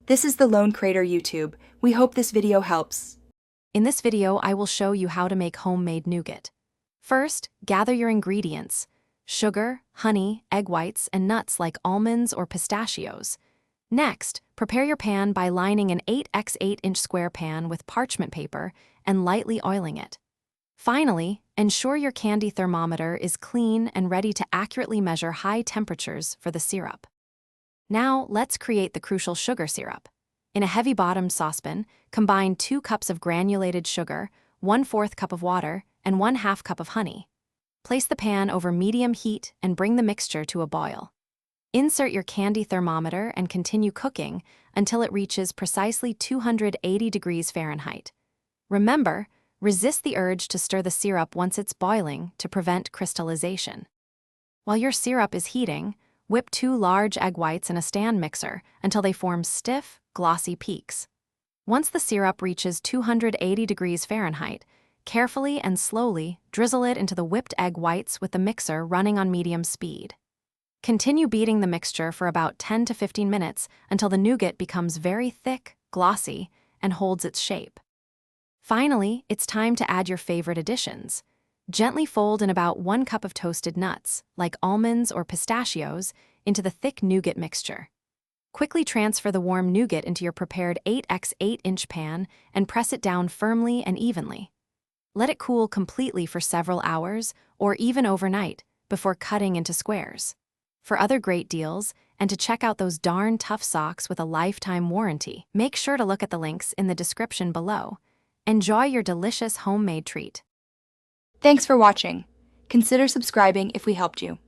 This is the Lone Crater YouTube. We hope this video helps. In this video, I will show you how to make homemade nougat. First, gather your ingredients: sugar, honey, egg whites, and nuts like almonds or pistachios. Next, prepare your pan by lining an 8x8-inch square pan with parchment paper and lightly oiling it. Finally, ensure your candy thermometer is clean and ready to accurately measure high temperatures for the syrup. Now, let's create the crucial sugar syrup. In a heavy-bottomed saucepan, combine 2 cups of granulated sugar, 1/4 cup of water, and 1/2 cup of honey. Place the pan over medium heat and bring the mixture to a boil. Insert your candy thermometer and continue cooking until it reaches precisely 280 degrees Fahrenheit. Remember, resist the urge to stir the syrup once it's boiling to prevent crystallization. While your syrup is heating, whip 2 large egg whites in a stand mixer until they form stiff, glossy peaks. Once the syrup reaches 280 degrees Fahrenheit, carefully and slowly drizzle it into the whipped egg whites with the mixer running on medium speed. Continue beating the mixture for about 10 to 15 minutes until the nougat becomes very thick, glossy, and holds its shape. Finally, it's time to add your favorite additions. Gently fold in about 1 cup of toasted nuts, like almonds or pistachios, into the thick nougat mixture. Quickly transfer the warm nougat into your prepared 8x8-inch pan and press it down firmly and evenly. Let it cool completely for several hours, or even overnight, before cutting into squares. For other great deals, and to check out those darn tough socks with a lifetime warranty, make sure to look at the links in the description below. Enjoy your delicious homemade treat. Thanks for watching. Consider subscribing if we helped you.